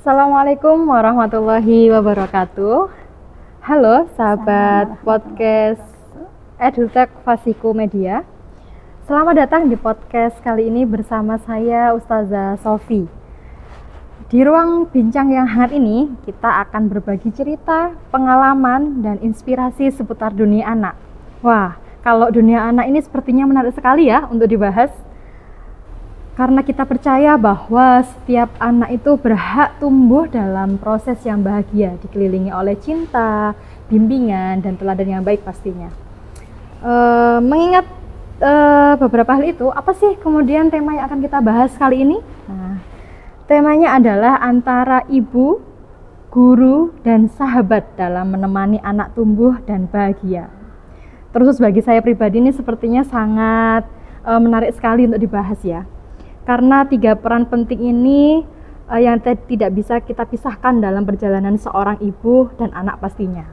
Assalamualaikum warahmatullahi wabarakatuh. Halo sahabat podcast EduTech Fasiko Media. Selamat datang di podcast kali ini bersama saya Ustazah Sofi. Di ruang bincang yang hangat ini kita akan berbagi cerita, pengalaman, dan inspirasi seputar dunia anak. Wah, kalau dunia anak ini sepertinya menarik sekali ya untuk dibahas. Karena kita percaya bahwa setiap anak itu berhak tumbuh dalam proses yang bahagia, dikelilingi oleh cinta, bimbingan, dan teladan yang baik pastinya. Mengingat beberapa hal itu, apa sih kemudian tema yang akan kita bahas kali ini? Nah, temanya adalah antara ibu, guru, dan sahabat dalam menemani anak tumbuh dan bahagia. Terus bagi saya pribadi ini sepertinya sangat menarik sekali untuk dibahas ya. Karena 3 peran penting ini yang tidak bisa kita pisahkan dalam perjalanan seorang ibu dan anak pastinya.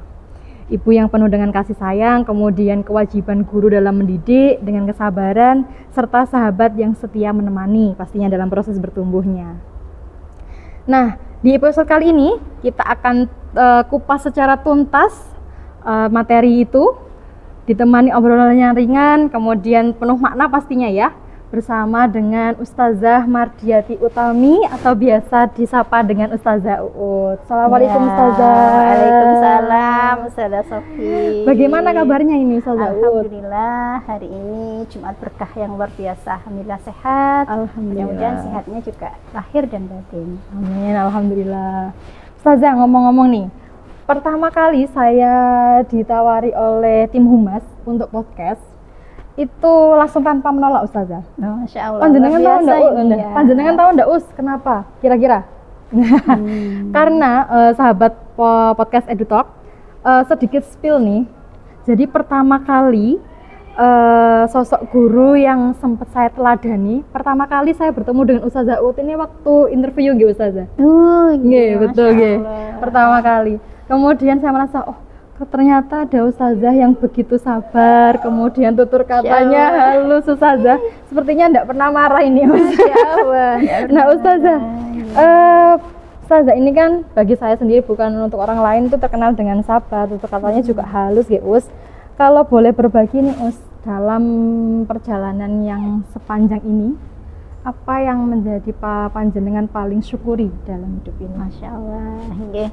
Ibu yang penuh dengan kasih sayang, kemudian kewajiban guru dalam mendidik dengan kesabaran, serta sahabat yang setia menemani pastinya dalam proses bertumbuhnya. Nah, di episode kali ini kita akan kupas secara tuntas materi itu, ditemani obrolan yang ringan, kemudian penuh makna pastinya ya, bersama dengan Ustazah Mardiati Utami atau biasa disapa dengan Ustazah Uut. Assalamualaikum Ustazah. Waalaikumsalam Ustazah Sofi. Bagaimana kabarnya ini Ustazah Uut? Alhamdulillah hari ini Jumat berkah yang luar biasa. Alhamdulillah sehat. Alhamdulillah. Mudah-mudahan sehatnya juga lahir dan batin. Amin, alhamdulillah. Ustazah, ngomong-ngomong nih, pertama kali saya ditawari oleh tim Humas untuk podcast itu langsung tanpa menolak Ustazah. Masya Allah. Panjenengan tahu enggak? Ya. Panjenengan tahu enggak kenapa? Kira-kira? Karena sahabat podcast EduTalk sedikit spill nih. Jadi pertama kali sosok guru yang sempat saya teladani, pertama kali saya bertemu dengan Ustazah Uut ini waktu interview gitu Ustazah. Iya, betul nggih. Pertama kali. Kemudian saya merasa ternyata ada Ustazah yang begitu sabar, kemudian tutur katanya halus Ustazah. Sepertinya enggak pernah marah ini Ustazah. Nah Ustazah, Ustazah ini kan bagi saya sendiri, bukan untuk orang lain, itu terkenal dengan sabar, tutur katanya juga halus ya Us. Kalau boleh berbagi nih Us, dalam perjalanan yang sepanjang ini, apa yang menjadi panjenengan paling syukuri dalam hidup ini? Masya Allah.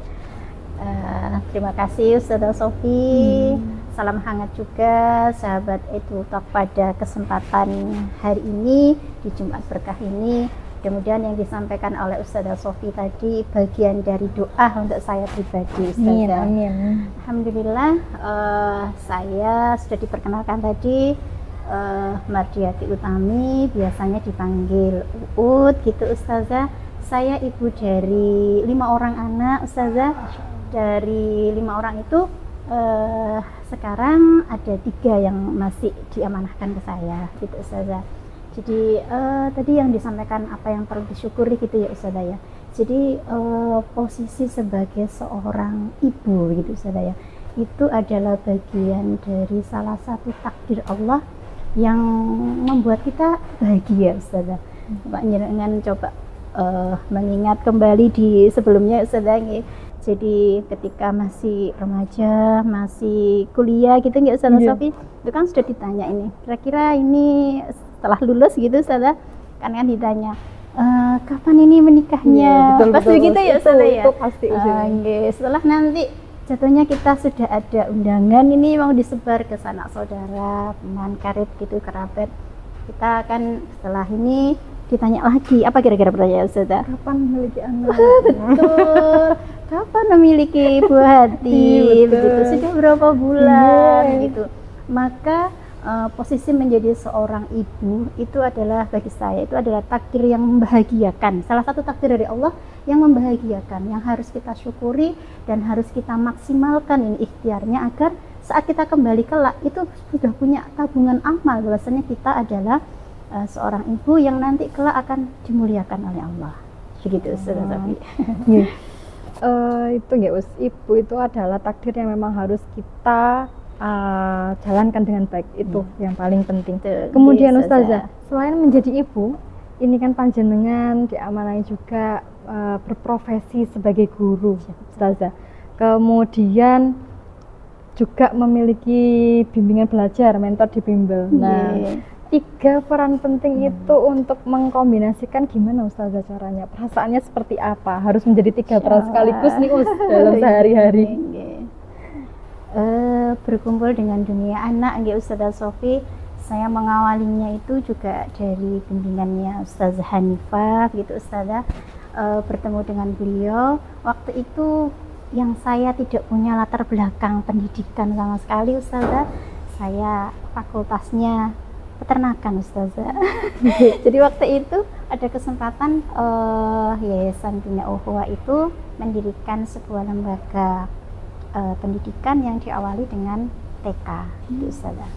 Terima kasih Ustazah Sofi. Salam hangat juga sahabat EduTalk pada kesempatan hari ini di Jumat berkah ini. Mudah-mudahan yang disampaikan oleh Ustazah Sofi tadi bagian dari doa untuk saya pribadi Ustazah. Amin. Alhamdulillah saya sudah diperkenalkan tadi Mardiati Utami, biasanya dipanggil Uut gitu Ustazah. Saya ibu dari 5 orang anak Ustazah. Dari 5 orang itu sekarang ada 3 yang masih diamanahkan ke saya gitu Ustazah. Jadi tadi yang disampaikan apa yang perlu disyukuri gitu ya Ustazah ya. Jadi posisi sebagai seorang ibu gitu Ustazah ya, itu adalah bagian dari salah satu takdir Allah yang membuat kita bahagia Ustazah. Pak jangan coba mengingat kembali di sebelumnya Ustazah. Jadi ketika masih remaja, masih kuliah gitu nggak Ustazah Sofi, itu kan sudah ditanya ini, kira-kira ini setelah lulus gitu Ustazah, kan ditanya kapan ini menikahnya, pasti begitu ya Ustazah ya. Itu pasti setelah nanti jatuhnya kita sudah ada undangan ini mau disebar ke sanak saudara, teman karib gitu, kerabat, kita akan setelah ini ditanya lagi, apa kira-kira pertanyaan Ustazah? Kapan memiliki anak? Betul. Kapan memiliki buah hati? Begitu. Sudah berapa bulan? Gitu. Maka posisi menjadi seorang ibu itu adalah bagi saya itu adalah takdir yang membahagiakan. Salah satu takdir dari Allah yang membahagiakan, yang harus kita syukuri dan harus kita maksimalkan ini ikhtiarnya agar saat kita kembali kelak itu sudah punya tabungan amal bahwasanya kita adalah seorang ibu yang nanti kelak akan dimuliakan oleh Allah. Begitu Ustazah Sofi. Itu ya Us, ibu itu adalah takdir yang memang harus kita jalankan dengan baik, itu yang paling penting. Kemudian Ustazah, selain menjadi ibu, ini kan panjenengan diamanai juga berprofesi sebagai guru, Ustazah. Kemudian juga memiliki bimbingan belajar, mentor di bimbel. Nah, 3 peran penting itu untuk mengkombinasikan gimana Ustazah caranya? Perasaannya seperti apa? Harus menjadi 3 peran sekaligus nih dalam sehari-hari. Berkumpul dengan dunia anak, Ustazah Sofi, saya mengawalinya itu juga dari bimbingannya Ustazah Hanifah gitu Ustazah. Bertemu dengan beliau waktu itu yang saya tidak punya latar belakang pendidikan sama sekali Ustazah, saya fakultasnya peternakan Ustazah. Jadi waktu itu ada kesempatan Yayasan Bina Ukhuwah itu mendirikan sebuah lembaga pendidikan yang diawali dengan TK gitu Ustazah.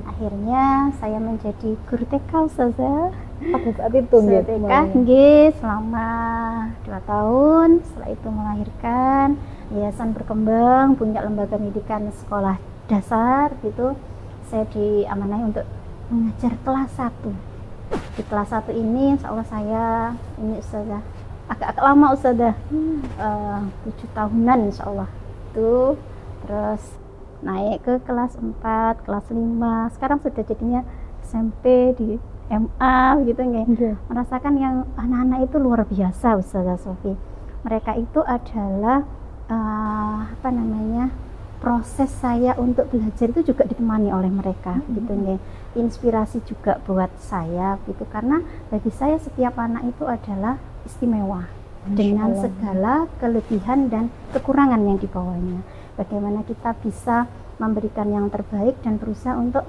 Akhirnya saya menjadi guru TK Ustazah. Pada saat itu TK selama 2 tahun. Setelah itu melahirkan, yayasan berkembang, punya lembaga pendidikan sekolah dasar gitu. Saya diamanai untuk mengajar kelas 1. Di kelas 1 ini insya Allah saya ini Ustazah agak lama Ustazah, 7 tahunan insya Allah itu. Terus naik ke kelas 4, kelas 5, sekarang sudah jadinya SMP di MA gitu nggih. Merasakan yang anak-anak itu luar biasa Ustazah Sofi. Mereka itu adalah proses saya untuk belajar itu juga ditemani oleh mereka gitu nggih. Inspirasi juga buat saya gitu, karena bagi saya setiap anak itu adalah istimewa dengan segala kelebihan dan kekurangan yang dibawanya. Bagaimana kita bisa memberikan yang terbaik dan berusaha untuk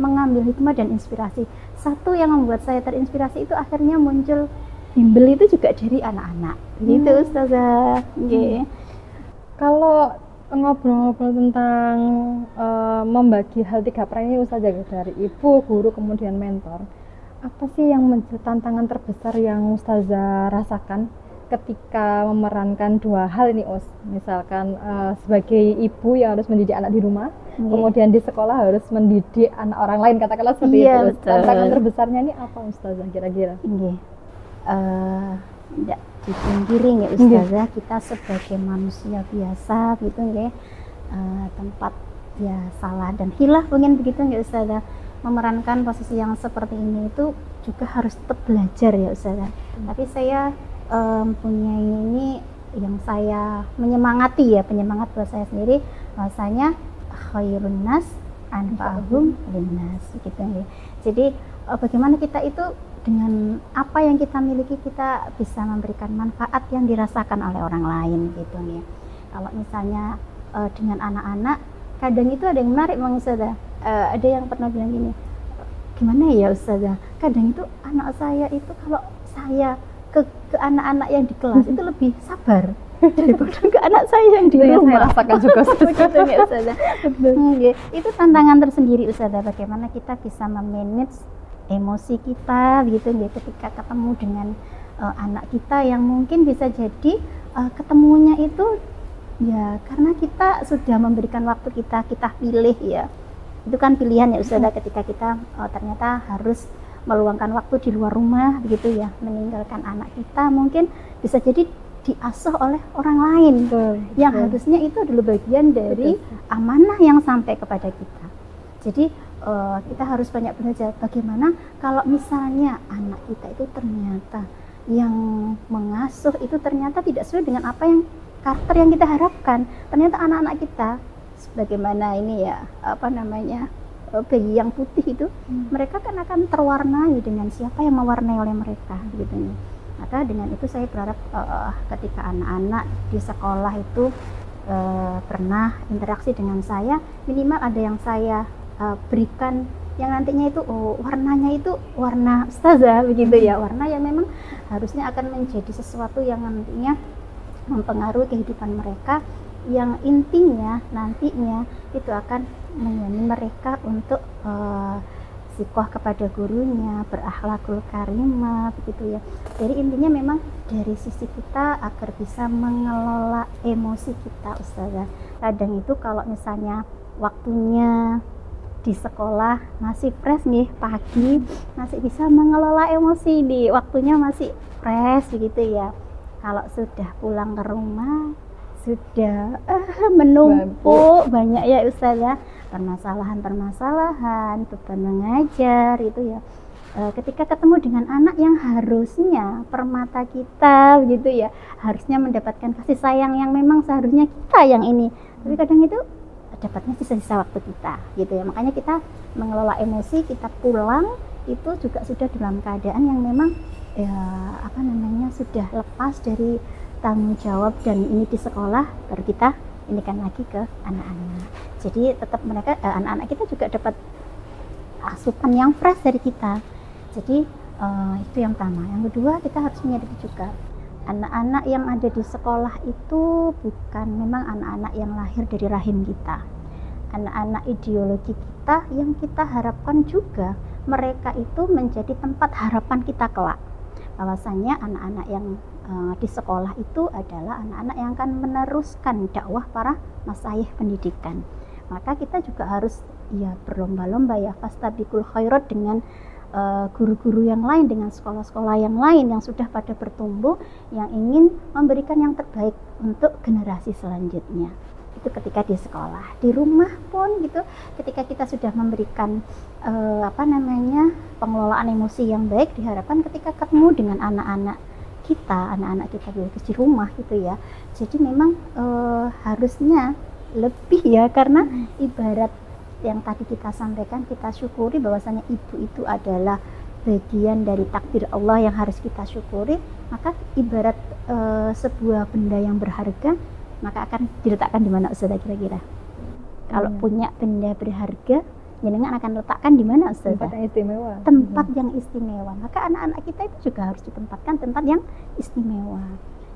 mengambil hikmah dan inspirasi. Satu yang membuat saya terinspirasi itu akhirnya muncul bimbel itu juga dari anak-anak gitu Ustazah. Kalau ngobrol-ngobrol tentang membagi hal 3 peran ini Ustazah, dari ibu, guru, kemudian mentor, apa sih yang menjadi tantangan terbesar yang Ustazah rasakan ketika memerankan 2 hal ini misalkan sebagai ibu yang harus mendidik anak di rumah, kemudian di sekolah harus mendidik anak orang lain, katakanlah seperti itu. Tantangan terbesarnya ini apa Ustazah kira-kira? Tidak dipungkiri Ustazah, kita sebagai manusia biasa gitu tempat ya salah dan hilaf mungkin begitu Ustazah. Memerankan posisi yang seperti ini itu juga harus tetap belajar ya Ustazah. Tapi saya mempunyai ini yang saya menyemangati ya, penyemangat buat saya sendiri, bahwasanya khairun nas anfa'uhum linnas gitu ya. Jadi bagaimana kita itu dengan apa yang kita miliki kita bisa memberikan manfaat yang dirasakan oleh orang lain gitu ya. Kalau misalnya dengan anak-anak kadang itu ada yang menarik Bang Ustazah. Ada yang pernah bilang gini, gimana ya Ustazah, kadang itu anak saya itu kalau saya ke anak-anak yang di kelas itu lebih sabar daripada ke anak saya yang di rumah. Saya rasakan juga begitu ya Ustazah. Itu tantangan tersendiri Ustazah, bagaimana kita bisa memanage emosi kita gitu ya ketika ketemu dengan anak kita yang mungkin bisa jadi ketemunya itu ya karena kita sudah memberikan waktu kita pilih ya. Itu kan pilihan ya Ustazah, ketika kita ternyata harus meluangkan waktu di luar rumah begitu ya, meninggalkan anak kita mungkin bisa jadi diasuh oleh orang lain yang harusnya itu adalah bagian dari amanah yang sampai kepada kita. Jadi kita harus banyak belajar bagaimana kalau misalnya anak kita itu ternyata yang mengasuh itu ternyata tidak sesuai dengan apa yang karakter yang kita harapkan. Ternyata anak-anak kita sebagaimana ini ya bayi yang putih itu mereka kan akan terwarnai dengan siapa yang mewarnai oleh mereka gitu ya. Maka dengan itu saya berharap ketika anak-anak di sekolah itu pernah interaksi dengan saya, minimal ada yang saya berikan yang nantinya itu warnanya itu warna Ustazah begitu ya, warna yang memang harusnya akan menjadi sesuatu yang nantinya mempengaruhi kehidupan mereka, yang intinya nantinya itu akan menyani mereka untuk sikoh kepada gurunya, berakhlakul karimah begitu ya. Jadi intinya memang dari sisi kita agar bisa mengelola emosi kita Ustazah. Kadang itu kalau misalnya waktunya di sekolah masih fresh nih pagi, masih bisa mengelola emosi, di waktunya masih fresh begitu ya. Kalau sudah pulang ke rumah sudah menumpuk banyak ya Ustazah, permasalahan beban mengajar itu ya. Ketika ketemu dengan anak yang harusnya permata kita begitu ya, harusnya mendapatkan kasih sayang yang memang seharusnya kita yang ini, tapi kadang itu dapatnya sisa-sisa waktu kita gitu ya. Makanya kita mengelola emosi, kita pulang itu juga sudah dalam keadaan yang memang ya sudah lepas dari tanggung jawab, dan ini di sekolah baru kita ini kan lagi ke anak-anak. Jadi tetap mereka anak-anak kita juga dapat asupan yang fresh dari kita. Jadi itu yang pertama. Yang kedua, kita harus menyadari juga anak-anak yang ada di sekolah itu bukan memang anak-anak yang lahir dari rahim kita. Anak-anak ideologi kita yang kita harapkan juga mereka itu menjadi tempat harapan kita kelak. Bahwasanya anak-anak yang di sekolah itu adalah anak-anak yang akan meneruskan dakwah para masyayikh pendidikan. Maka kita juga harus ya berlomba-lomba ya fastabiqul khairat dengan guru-guru yang lain, dengan sekolah-sekolah yang lain yang sudah pada bertumbuh, yang ingin memberikan yang terbaik untuk generasi selanjutnya. Itu ketika di sekolah. Di rumah pun gitu, ketika kita sudah memberikan pengelolaan emosi yang baik, diharapkan ketika ketemu dengan anak-anak kita biologis di rumah gitu ya. Jadi memang harusnya lebih ya, karena ibarat yang tadi kita sampaikan, kita syukuri bahwasanya ibu itu adalah bagian dari takdir Allah yang harus kita syukuri. Maka ibarat sebuah benda yang berharga, maka akan diletakkan di mana Ustazah kira-kira? Kalau punya benda berharga, jenengan akan letakkan di mana Ustazah? Tempat yang istimewa. Tempat yang istimewa. Maka anak-anak kita itu juga harus ditempatkan tempat yang istimewa.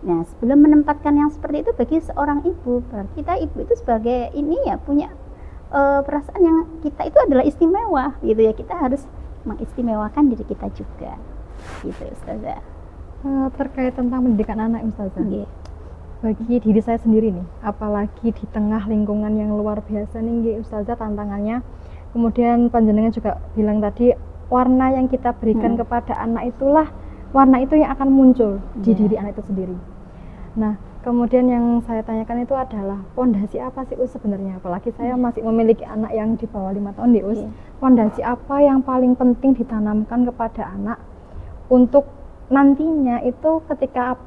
Nah, sebelum menempatkan yang seperti itu bagi seorang ibu, kita ibu itu sebagai ini ya punya perasaan yang kita itu adalah istimewa gitu ya. Kita harus mengistimewakan diri kita juga gitu Ustazah. Terkait tentang pendidikan anak Ustazah, bagi diri saya sendiri nih, apalagi di tengah lingkungan yang luar biasa nih Ustazah tantangannya. Kemudian panjenengan juga bilang tadi, warna yang kita berikan kepada anak itulah warna itu yang akan muncul di diri anak itu sendiri. Nah, kemudian yang saya tanyakan itu adalah pondasi apa sih Us sebenarnya? Apalagi saya masih memiliki anak yang di bawah 5 tahun di Us. Pondasi apa yang paling penting ditanamkan kepada anak untuk nantinya itu ketika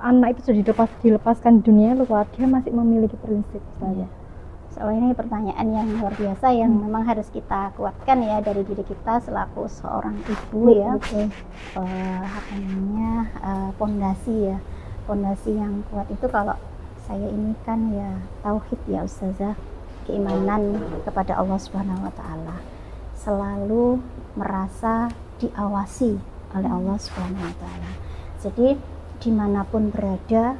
anak itu sudah dilepaskan di dunia luar, dia masih memiliki prinsip saya. Soalnya ini pertanyaan yang luar biasa yang memang harus kita kuatkan ya dari diri kita selaku seorang ibu ya. Pondasi ya. Pondasi yang kuat itu kalau saya ini kan ya tauhid ya Ustazah, keimanan kepada Allah Subhanahu wa taala. Selalu merasa diawasi oleh Allah Subhanahu wa taala. Jadi dimanapun berada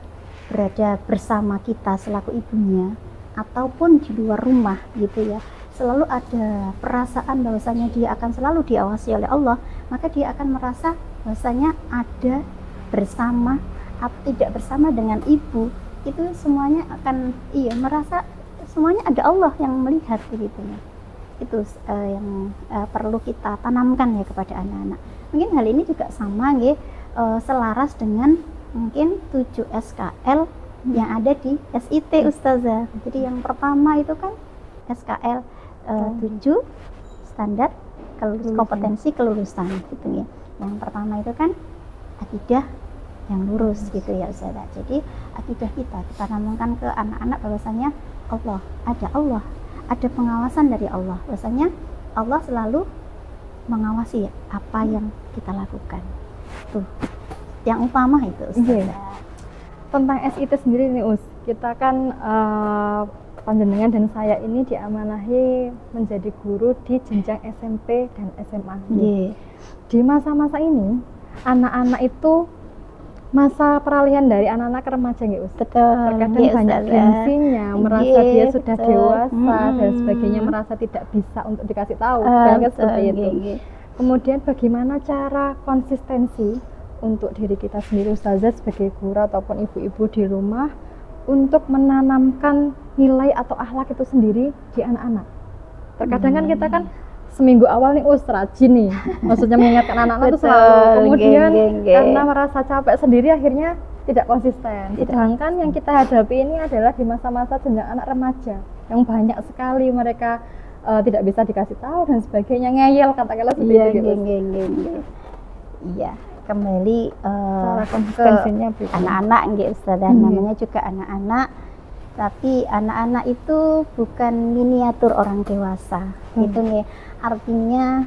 bersama kita selaku ibunya ataupun di luar rumah gitu ya, selalu ada perasaan bahwasanya dia akan selalu diawasi oleh Allah. Maka dia akan merasa bahwasanya ada bersama atau tidak bersama dengan ibu, itu semuanya akan merasa semuanya ada Allah yang melihat begitu ya. Itu yang perlu kita tanamkan ya kepada anak-anak. Mungkin hal ini juga sama selaras dengan mungkin 7 SKL yang ada di SIT Ustazah. Jadi yang pertama itu kan SKL 7 standar kompetensi kelulusan gitu ya. Yang pertama itu kan akidah yang lurus gitu ya Ustazah. Jadi akidah kita tanamkan ke anak-anak bahwasanya Allah, ada pengawasan dari Allah. Bahwasanya Allah selalu mengawasi apa yang kita lakukan. Tuh, yang utama itu Ustazah. Tentang SIT sendiri nih Us, kita kan panjenengan dan saya ini diamanahi menjadi guru di jenjang SMP dan SMA. Di masa-masa ini anak-anak itu masa peralihan dari anak-anak ke remaja Us. Terkadang banyak gengsinya, merasa dia sudah dewasa dan sebagainya, merasa tidak bisa untuk dikasih tahu, seperti itu. Kemudian bagaimana cara konsistensi untuk diri kita sendiri Ustazah sebagai guru ataupun ibu-ibu di rumah untuk menanamkan nilai atau akhlak itu sendiri di anak-anak. Terkadang kan kita kan seminggu awal nih rajin nih, maksudnya mengingatkan anak-anak itu Betul, selalu, kemudian geng. karena merasa capek sendiri akhirnya tidak konsisten. Sedangkan yang kita hadapi ini adalah di masa-masa jenjang anak remaja yang banyak sekali mereka tidak bisa dikasih tahu dan sebagainya, ngeyel katakanlah seperti itu gitu. Iya, kembali Cara ke konsistensinya anak-anak nggih Ustazah, namanya juga anak-anak, tapi anak-anak itu bukan miniatur orang dewasa gitu nggih. Artinya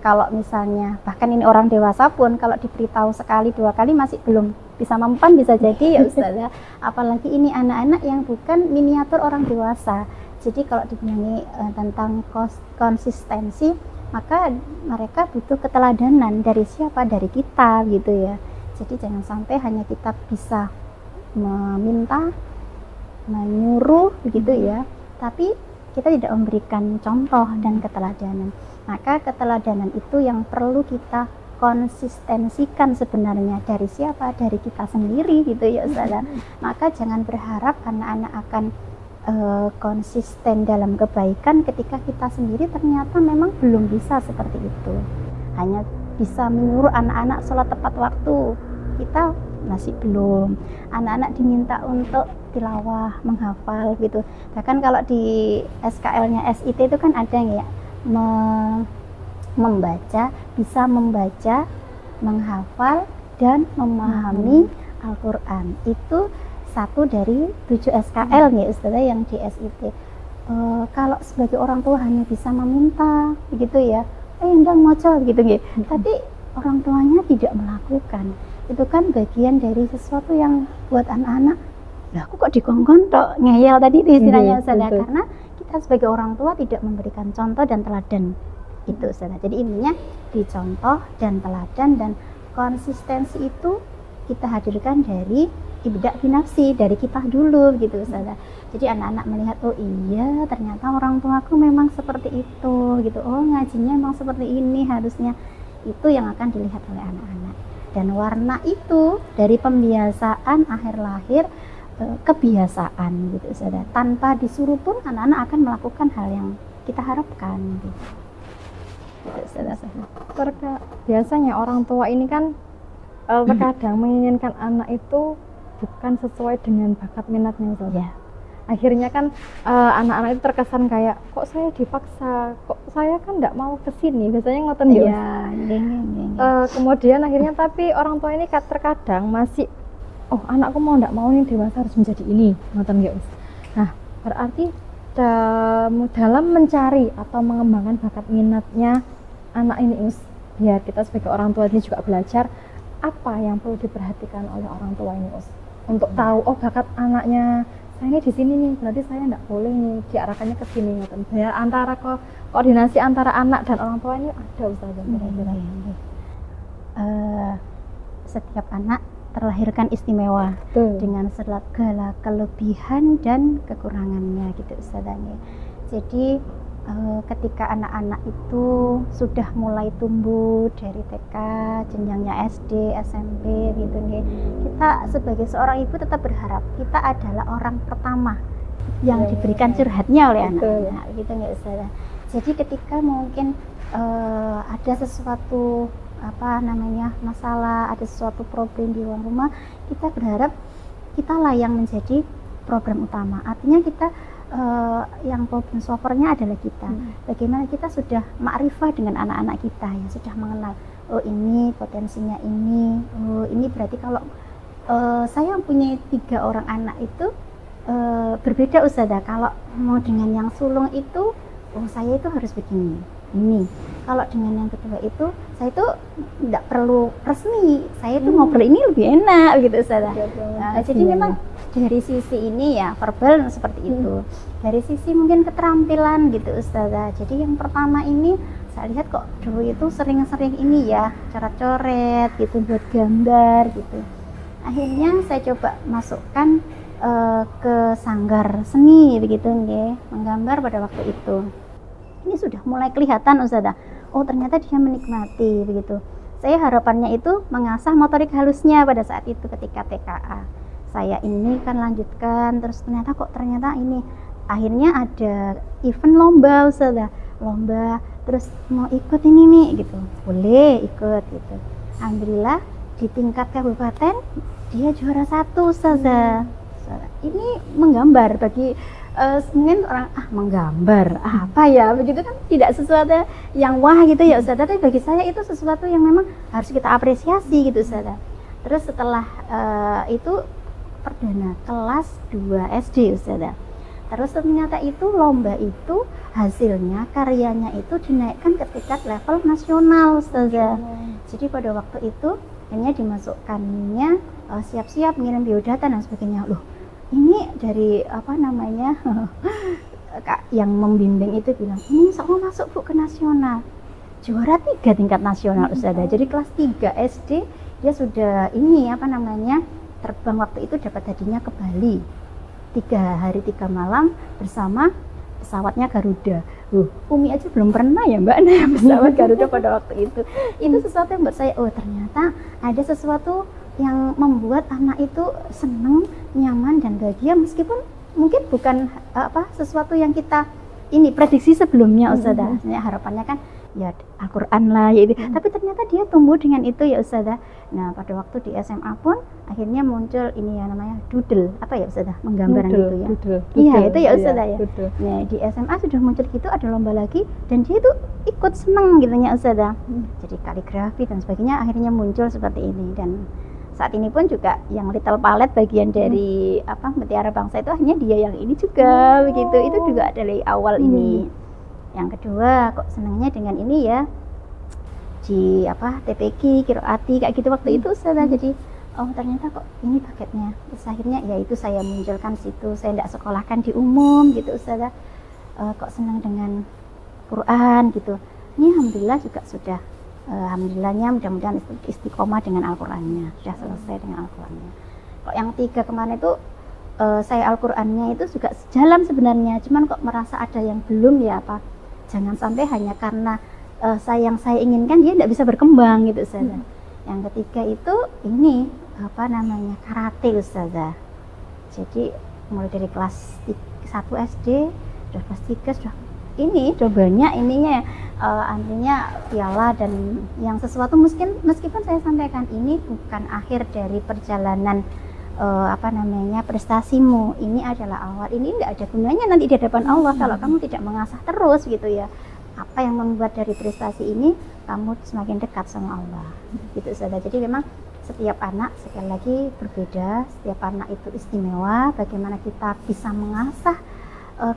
kalau misalnya bahkan ini orang dewasa pun kalau diberitahu sekali dua kali masih belum bisa mempan bisa jadi ya Ustazah, apalagi ini anak-anak yang bukan miniatur orang dewasa. Jadi kalau dibilangi tentang konsistensi, maka mereka butuh keteladanan dari siapa? Dari kita gitu ya. Jadi jangan sampai hanya kita bisa meminta, menyuruh begitu ya, tapi kita tidak memberikan contoh dan keteladanan. Maka keteladanan itu yang perlu kita konsistensikan sebenarnya dari siapa? Dari kita sendiri gitu ya Ustazah. Maka jangan berharap anak-anak akan konsisten dalam kebaikan ketika kita sendiri ternyata memang belum bisa seperti itu. Hanya bisa menyuruh anak-anak sholat tepat waktu, kita masih belum. Anak-anak diminta untuk tilawah, menghafal gitu. Bahkan kalau di SKL-nya SIT itu kan ada ya, membaca, bisa membaca, menghafal dan memahami Al-Quran. Itu satu dari 7 SKL nih Ustazah yang di SIT. Kalau sebagai orang tua hanya bisa meminta begitu ya, ndang moco gitu gitu. Tapi orang tuanya tidak melakukan. Itu kan bagian dari sesuatu yang buat anak-anak, lah aku kok dikongkon tok ngeyel tadi itu istilahnya Ustazah, karena kita sebagai orang tua tidak memberikan contoh dan teladan. Itu Ustazah. Jadi intinya dicontoh dan teladan, dan konsistensi itu kita hadirkan dari ibda' binafsi, dari kita dulu gitu Ustazah. Jadi anak-anak melihat, oh iya ternyata orang tuaku memang seperti itu gitu, oh ngajinya memang seperti ini harusnya. Itu yang akan dilihat oleh anak-anak. Dan warna itu dari pembiasaan akhir lahir kebiasaan gitu Ustazah. Tanpa disuruh pun anak-anak akan melakukan hal yang kita harapkan gitu. Biasanya orang tua ini kan terkadang menginginkan anak itu bukan sesuai dengan bakat minatnya Ustazah. Akhirnya kan anak-anak itu terkesan kayak, kok saya dipaksa, kok saya kan nggak mau kesini, biasanya ngoten ya. Kemudian akhirnya tapi orang tua ini terkadang masih, oh anakku mau nggak mau nih dewasa harus menjadi ini, ngoten ya. Nah berarti dalam mencari atau mengembangkan bakat minatnya anak ini biar kita sebagai orang tua ini juga belajar, apa yang perlu diperhatikan oleh orang tua ini untuk tahu, oh bakat anaknya saya ini di sini nih, berarti saya nggak boleh nih diarahkannya ke sini. Ya, antara koordinasi antara anak dan orang tua ini ada Ustazah. Setiap anak terlahirkan istimewa dengan segala kelebihan dan kekurangannya gitu Ustazah. Jadi ketika anak-anak itu sudah mulai tumbuh dari TK, jenjangnya SD, SMP gitu nih, kita sebagai seorang ibu tetap berharap kita adalah orang pertama yang diberikan curhatnya oleh anak-anak gitu nggak Ustazah. Jadi ketika mungkin ada sesuatu masalah, ada sesuatu problem di ruang rumah, kita berharap kitalah yang menjadi problem utama. Artinya kita yang problem solvernya adalah kita. Bagaimana kita sudah ma'rifah dengan anak-anak kita, ya sudah mengenal, oh ini potensinya ini, oh ini berarti kalau saya punya 3 orang anak itu berbeda Ustazah. Kalau mau dengan yang sulung itu, oh saya itu harus begini, ini. Kalau dengan yang kedua itu, saya itu tidak perlu resmi, saya itu ngobrol ini lebih enak gitu Ustazah. Jadi memang dari sisi ini ya verbal seperti itu. Dari sisi mungkin keterampilan gitu Ustazah. Jadi yang pertama ini saya lihat kok dulu itu sering-sering ini ya, coret-coret gitu buat gambar gitu. Akhirnya saya coba masukkan ke sanggar seni begitu nggih, menggambar pada waktu itu. Ini sudah mulai kelihatan Ustazah. Oh ternyata dia menikmati begitu. Saya harapannya itu mengasah motorik halusnya pada saat itu ketika TKA. Saya ini kan lanjutkan, terus ternyata ini akhirnya ada event lomba Ustazah. lomba, terus mau ikut ini Mi gitu, boleh ikut gitu. Alhamdulillah di tingkat kabupaten dia juara 1 Ustazah. Ini menggambar bagi mungkin orang menggambar apa ya begitu kan, tidak sesuatu yang wah gitu ya Ustazah, tapi bagi saya itu sesuatu yang memang harus kita apresiasi gitu Ustazah. Terus setelah itu perdana kelas 2 SD Ustazah. Terus ternyata itu lomba itu hasilnya karyanya itu dinaikkan ke tingkat level nasional Ustazah. Jadi pada waktu itu akhirnya dimasukkannya siap-siap ngirim biodata dan sebagainya. Loh, ini dari apa namanya Kak yang membimbing itu bilang, ini mau masuk Bu ke nasional. Juara 3 tingkat nasional Ustazah. Jadi kelas 3 SD dia sudah ini apa namanya terbang waktu itu, dapat hadiahnya ke Bali 3 hari 3 malam bersama pesawatnya Garuda. Umi aja belum pernah ya Mbak naik pesawat Garuda pada waktu itu. Itu sesuatu yang buat saya, oh ternyata ada sesuatu yang membuat anak itu senang, nyaman dan bahagia meskipun mungkin bukan sesuatu yang kita ini prediksi sebelumnya Ustazah. Harapannya kan ya Al-Quran lah ya, tapi ternyata dia tumbuh dengan itu ya Ustazah. Nah pada waktu di SMA pun akhirnya muncul ini ya namanya doodle, apa ya Ustazah, menggambar gitu ya. Iya itu ya Ustazah ya. Nah di SMA sudah muncul gitu, ada lomba lagi dan dia itu ikut seneng gitu ya Ustazah. Jadi kaligrafi dan sebagainya akhirnya muncul seperti ini. Dan saat ini pun juga yang Little Palette bagian dari Mutiara Bangsa itu hanya dia yang ini juga begitu. Itu juga dari awal ini. Yang kedua kok senangnya dengan ini ya di TPQ, Kiroati kayak gitu waktu itu Ustazah. Jadi ternyata kok ini paketnya. Terus akhirnya ya itu saya munculkan situ, saya tidak sekolahkan di umum gitu Ustazah. Kok senang dengan Quran gitu. Ini alhamdulillah juga sudah alhamdulillahnya mudah-mudahan istiqomah dengan Al-Qurannya, sudah selesai dengan Al-Qurannya. Kok yang 3 kemarin itu saya Al-Qurannya itu juga sejalan sebenarnya, cuman kok merasa ada yang belum ya jangan sampai hanya karena yang saya inginkan dia tidak bisa berkembang gitu Ustazah. Yang ketiga itu ini karate Ustazah. Jadi mulai dari kelas 1 SD sudah kelas 3 sudah ini banyak ininya artinya piala dan yang sesuatu meskipun saya sampaikan ini bukan akhir dari perjalanan prestasimu, ini adalah awal. Ini tidak ada gunanya nanti di hadapan Allah kalau kamu tidak mengasah terus gitu ya. Apa yang membuat dari prestasi ini kamu semakin dekat sama Allah gitu saja. Jadi memang setiap anak sekali lagi berbeda, setiap anak itu istimewa. Bagaimana kita bisa mengasah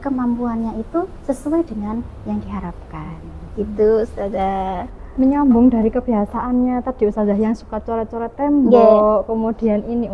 kemampuannya itu sesuai dengan yang diharapkan gitu Ustazah. Menyambung dari kebiasaannya tadi Ustazah yang suka coret-coret tembok, kemudian ini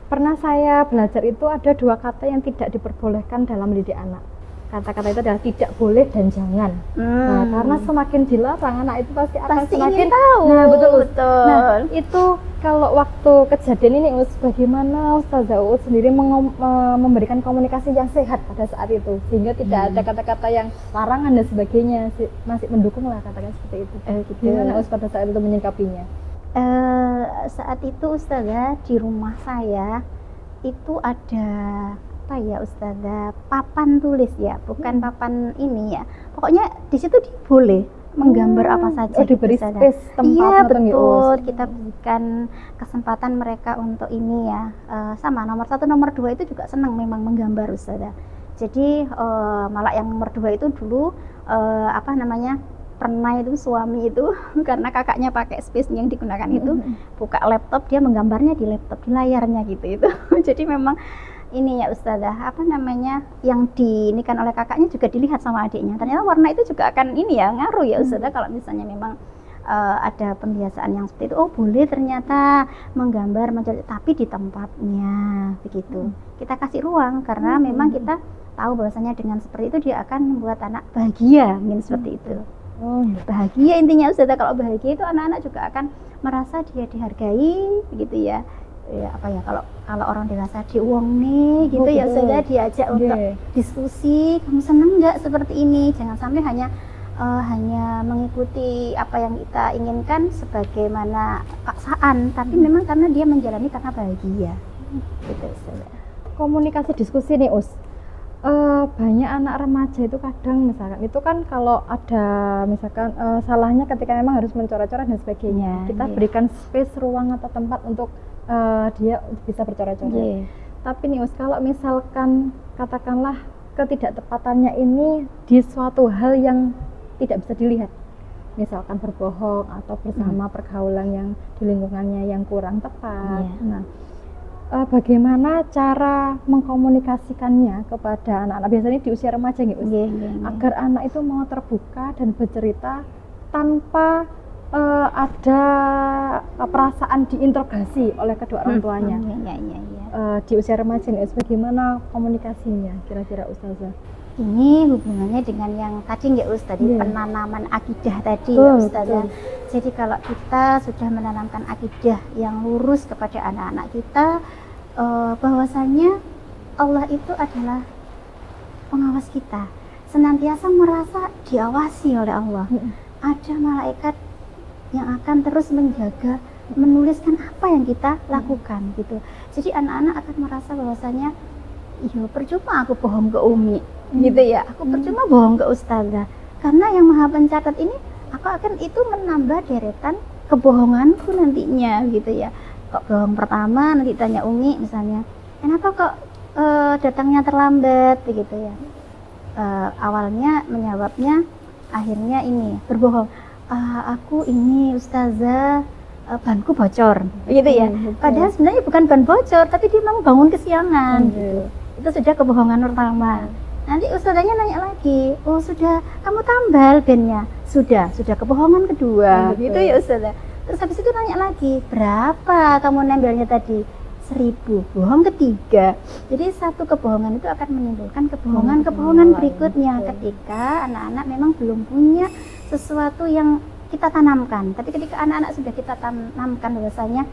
pernah saya belajar itu ada 2 kata yang tidak diperbolehkan dalam mendidik anak. Kata-kata itu adalah tidak boleh dan jangan. Nah, karena semakin dilarang anak itu pasti semakin ingin tahu. Nah, betul. Nah, itu kalau waktu kejadian ini bagaimana Ustazah sendiri memberikan komunikasi yang sehat pada saat itu sehingga tidak ada kata-kata yang larangan dan sebagainya, masih mendukung lah katakan seperti itu. Gimana pada saat itu menyikapinya? Saat itu Ustazah di rumah saya itu ada Ustazah papan tulis ya, bukan papan ini ya. Pokoknya di situ boleh menggambar apa saja. Diberi space tempat. Iya betul. Kita berikan kesempatan mereka untuk ini ya. Sama nomor 1, nomor 2 itu juga senang memang menggambar Ustazah. Jadi malah yang nomor 2 itu dulu pernah itu suami itu karena kakaknya pakai space yang digunakan itu buka laptop, dia menggambarnya di laptop, di layarnya gitu itu. Jadi memang ini ya Ustazah, yang diinikan oleh kakaknya juga dilihat sama adiknya. Ternyata warna itu juga akan ini ya ngaruh ya Ustazah. Kalau misalnya memang ada pembiasaan yang seperti itu, oh boleh ternyata menggambar tapi di tempatnya begitu. Kita kasih ruang karena memang kita tahu bahwasanya dengan seperti itu dia akan membuat anak bahagia, seperti itu. Bahagia intinya Ustazah. Kalau bahagia itu anak-anak juga akan merasa dia dihargai begitu ya. Ya kalau orang dewasa diuang nih gitu ya Ustazah, diajak untuk diskusi, kamu senang nggak seperti ini, jangan sampai hanya mengikuti apa yang kita inginkan sebagaimana paksaan, tapi memang karena dia menjalani karena bahagia gitu Ustazah. Komunikasi diskusi nih banyak anak remaja itu kadang misalkan itu kan kalau ada misalkan salahnya ketika memang harus mencoret-coret dan sebagainya, kita berikan space, ruang atau tempat untuk dia bisa bercoret-coret. Tapi nih Us, kalau misalkan katakanlah ketidaktepatannya ini di suatu hal yang tidak bisa dilihat, misalkan berbohong atau bersama pergaulan yang di lingkungannya yang kurang tepat. Nah, bagaimana cara mengkomunikasikannya kepada anak-anak biasanya di usia remaja nih, agar anak itu mau terbuka dan bercerita tanpa ada perasaan diinterogasi oleh kedua orang tuanya. Di usia remaja nih, bagaimana komunikasinya kira-kira Ustazah? Ini hubungannya dengan yang tadi nggak Ustaz, penanaman akidah tadi ya Ustazah. Jadi kalau kita sudah menanamkan akidah yang lurus kepada anak-anak kita, bahwasanya Allah itu adalah pengawas kita, senantiasa merasa diawasi oleh Allah. Ada malaikat yang akan terus menjaga, menuliskan apa yang kita lakukan gitu. Jadi anak-anak akan merasa bahwasanya iya percuma aku bohong ke Umi gitu ya, aku percuma bohong ke Ustazah, karena yang Maha Pencatat ini aku akan itu menambah deretan kebohonganku nantinya gitu ya. Kok bohong pertama nanti tanya Umi misalnya, kenapa kok datangnya terlambat gitu ya. Awalnya menjawabnya akhirnya ini berbohong, aku ini Ustazah banku bocor gitu ya. Padahal sebenarnya bukan ban bocor, tapi dia memang bangun kesiangan gitu. Itu sudah kebohongan pertama. Nanti Ustazahnya nanya lagi, oh sudah kamu tambal bannya? Sudah kebohongan kedua gitu ya Ustazah. Terus habis itu nanya lagi, berapa kamu nembelnya tadi? 1000, bohong ketiga. Jadi satu kebohongan itu akan menimbulkan kebohongan berikutnya ketika anak-anak memang belum punya sesuatu yang kita tanamkan. Tapi ketika anak-anak sudah kita tanamkan bahwasanya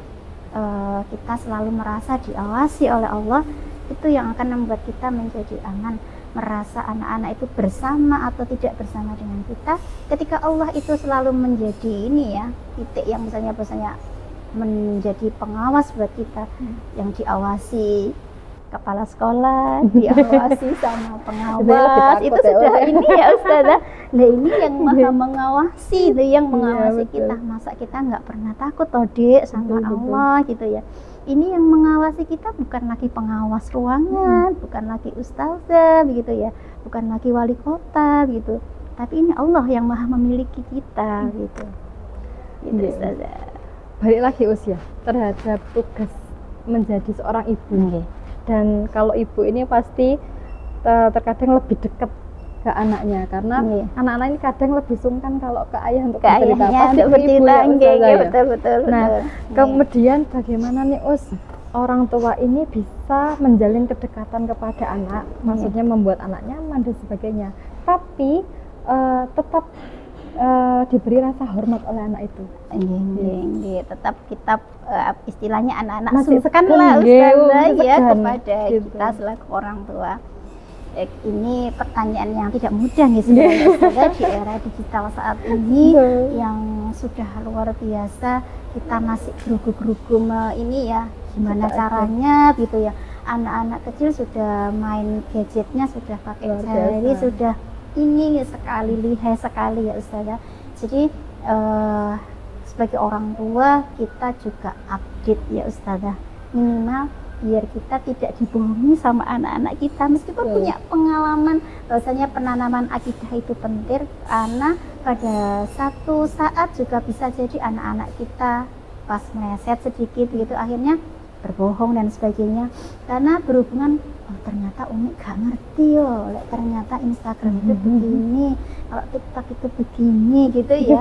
kita selalu merasa diawasi oleh Allah, itu yang akan membuat kita menjadi aman, merasa anak-anak itu bersama atau tidak bersama dengan kita. Ketika Allah itu selalu menjadi ini ya, titik yang misalnya menjadi pengawas buat kita, yang diawasi kepala sekolah, diawasi sama pengawas, itu sudah ini ya Ustazah. Nah ini yang Maha mengawasi, itu yang mengawasi kita. Masa kita nggak pernah takut Dek sama Allah gitu ya. Ini yang mengawasi kita bukan lagi pengawas ruangan, bukan lagi Ustazah begitu ya, bukan lagi wali kota gitu, tapi ini Allah yang Maha memiliki kita gitu. Gitu Ustazah. Balik lagi usia terhadap tugas menjadi seorang ibu. Dan kalau ibu ini pasti terkadang lebih dekat ke anaknya, karena anak-anak ini kadang lebih sungkan kalau ke ayah untuk bercerita. Pasti ke ibu ya, betul. Nah, kemudian bagaimana nih orang tua ini bisa menjalin kedekatan kepada anak, maksudnya membuat anak nyaman dan sebagainya, tapi tetap diberi rasa hormat oleh anak itu. Tetap kita istilahnya anak-anak sungkan lah Ustazah ya kepada kita selaku orang tua. Ini pertanyaan yang tidak mudah nih sebenarnya di era digital saat ini yang sudah luar biasa. Kita masih gerugu-gerugu ini ya, gimana caranya gitu ya. Anak-anak kecil sudah main gadgetnya, sudah pakai jari, sudah ini sekali, lihai sekali ya Ustazah. Jadi sebagai orang tua kita juga update ya Ustazah, minimal biar kita tidak dibohongi sama anak-anak kita, meskipun punya pengalaman bahwasanya penanaman akidah itu penting, karena pada satu saat juga bisa jadi anak-anak kita pas meleset sedikit gitu akhirnya berbohong dan sebagainya, karena berhubungan ternyata Umi gak ngerti ternyata Instagram itu begini, kalau TikTok itu begini gitu ya.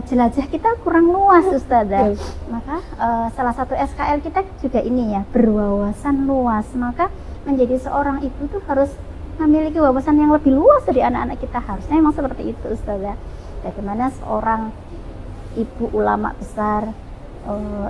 Jelajah kita kurang luas Ustazah. Maka salah satu SKL kita juga ini ya, berwawasan luas. Maka menjadi seorang ibu tuh harus memiliki wawasan yang lebih luas dari anak-anak kita, harusnya memang seperti itu Ustazah. Bagaimana seorang ibu ulama besar,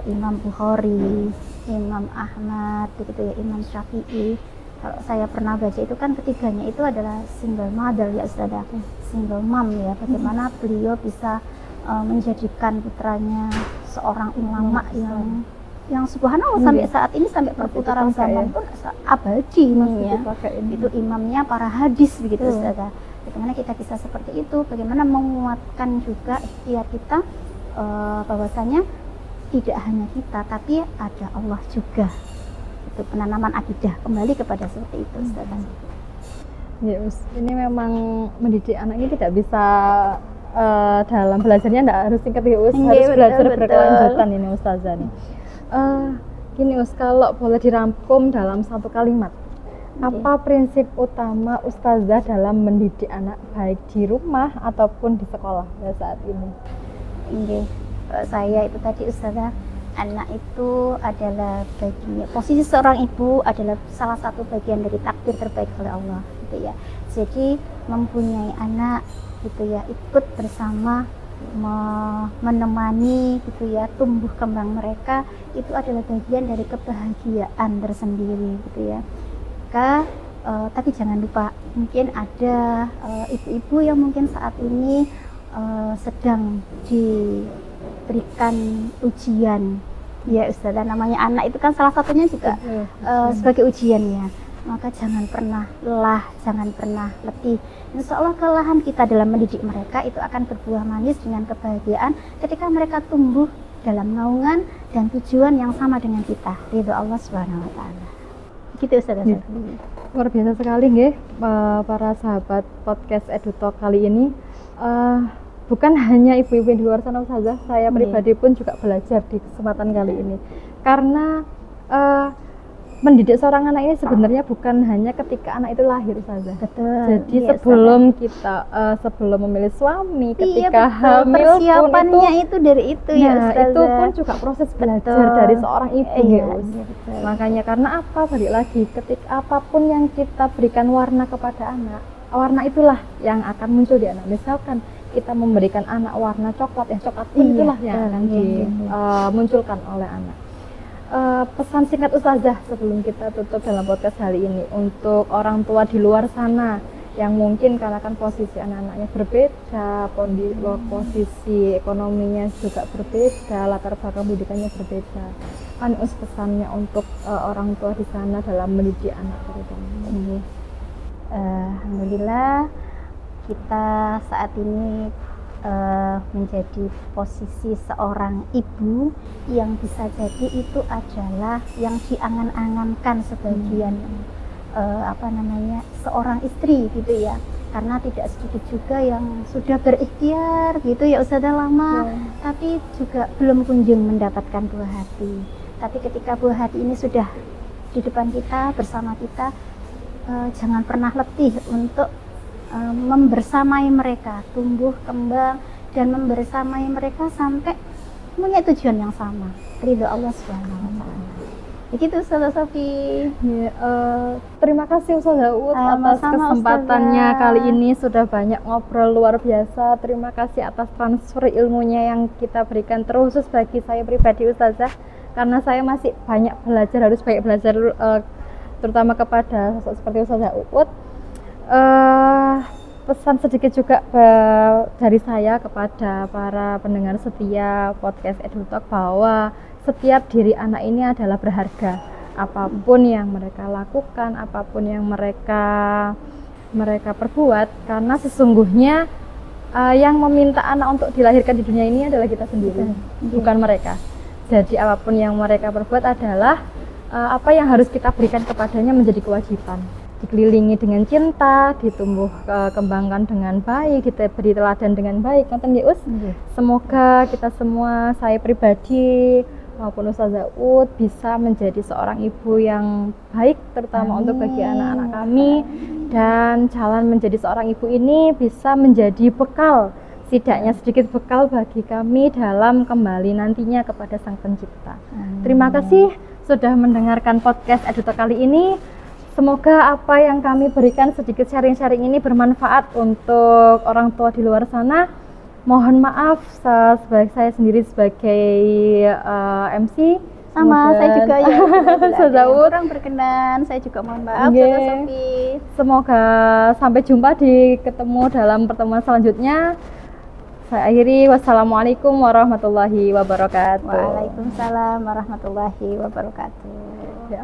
Imam Bukhari, Imam Ahmad gitu ya, Imam Syafi'i, kalau saya pernah baca itu kan ketiganya itu adalah single mother ya Ustazah, single mom ya. Bagaimana beliau bisa menjadikan putranya seorang ulama yang yang subhanallah sampai saat ini, sampai perputaran zaman pun abadi ini ya. Itu imamnya para hadis begitu Ustazah. Bagaimana kita bisa seperti itu, bagaimana menguatkan juga ikhtiar kita bahwasanya tidak hanya kita tapi ada Allah juga. Itu penanaman akidah kembali kepada seperti itu Ustazah. Ya, ini memang mendidik anak ini tidak bisa dalam belajarnya tidak harus singkat ya Us, harus belajar berkelanjutan ini Ustazah nih. Gini Us, kalau boleh dirangkum dalam satu kalimat, apa prinsip utama Ustazah dalam mendidik anak baik di rumah ataupun di sekolah pada saat ini? Saya itu tadi Ustazah, anak itu adalah bagian, posisi seorang ibu adalah salah satu bagian dari takdir terbaik oleh Allah gitu ya. Jadi mempunyai anak gitu ya, ikut bersama menemani gitu ya tumbuh kembang mereka, itu adalah bagian dari kebahagiaan tersendiri gitu ya. Tapi jangan lupa, mungkin ada ibu-ibu yang mungkin saat ini sedang diberikan ujian ya Ustazah, namanya anak itu kan salah satunya juga sebagai ujian ya. Maka jangan pernah lelah, jangan pernah letih. Insya Allah kelelahan kita dalam mendidik mereka itu akan berbuah manis dengan kebahagiaan ketika mereka tumbuh dalam naungan dan tujuan yang sama dengan kita, ridho Allah Subhanahu wa Ta'ala. Gitu Ustazah. Luar biasa sekali nggih para sahabat podcast EduTalk kali ini. Bukan hanya ibu-ibu di luar sana Ustazah, saya pribadi pun juga belajar di kesempatan kali ini. Karena mendidik seorang anak ini sebenarnya bukan hanya ketika anak itu lahir Ustazah. Betul. Jadi sebelum kita sebelum memilih suami, ketika hamil persiapannya itu dari itu ya Ustazah. Itu pun juga proses belajar dari seorang ibu ya. Makanya karena apa? Balik lagi, ketika apapun yang kita berikan warna kepada anak, warna itulah yang akan muncul di anak. Misalkan kita memberikan anak warna coklat, ya coklat pun itulah yang akan dimunculkan oleh anak. Pesan singkat Ustazah sebelum kita tutup dalam podcast kali ini untuk orang tua di luar sana yang mungkin karena kan posisi anak-anaknya berbeda, posisi ekonominya juga berbeda, latar belakang pendidikannya berbeda. Kan pesannya untuk orang tua di sana dalam mendidik anak terutama. Alhamdulillah kita saat ini menjadi posisi seorang ibu yang bisa jadi itu adalah yang diangan-angankan sebagian seorang istri gitu ya, karena tidak sedikit juga yang sudah berikhtiar gitu ya Ustazah lama tapi juga belum kunjung mendapatkan buah hati. Tapi ketika buah hati ini sudah di depan kita, bersama kita, jangan pernah letih untuk membersamai mereka, tumbuh kembang dan membersamai mereka sampai punya tujuan yang sama, ridho Allah Subhanahu wa Ta'ala. Begitu Ustazah Sofi. Ya, terima kasih Ustazah Ut atas kesempatannya kali ini, sudah banyak ngobrol luar biasa. Terima kasih atas transfer ilmunya yang kita berikan, terkhusus bagi saya pribadi Ustazah, karena saya masih banyak belajar, harus banyak belajar terutama kepada sosok seperti Ustazah Ut. Pesan sedikit juga dari saya kepada para pendengar setia podcast EduTalk bahwa setiap diri anak ini adalah berharga. Apapun yang mereka lakukan, apapun yang mereka perbuat, karena sesungguhnya yang meminta anak untuk dilahirkan di dunia ini adalah kita sendiri, bukan mereka. Jadi apapun yang mereka perbuat adalah apa yang harus kita berikan kepadanya menjadi kewajiban. Dikelilingi dengan cinta, ditumbuh kembangkan dengan baik, kita beri teladan dengan baik. Semoga kita semua, saya pribadi maupun Ustazah Ut, bisa menjadi seorang ibu yang baik, terutama untuk bagi anak-anak kami, dan jalan menjadi seorang ibu ini bisa menjadi bekal, setidaknya sedikit bekal bagi kami dalam kembali nantinya kepada Sang Pencipta. Terima kasih sudah mendengarkan podcast EduTalk kali ini. Semoga apa yang kami berikan sedikit sharing-sharing ini bermanfaat untuk orang tua di luar sana. Mohon maaf sebagai saya sendiri sebagai MC. Sama saya juga ya. Kurang berkenan, saya juga mohon maaf Ustazah Sofi. Semoga sampai jumpa ketemu dalam pertemuan selanjutnya. Saya akhiri, wassalamualaikum warahmatullahi wabarakatuh. Waalaikumsalam warahmatullahi wabarakatuh. Ya.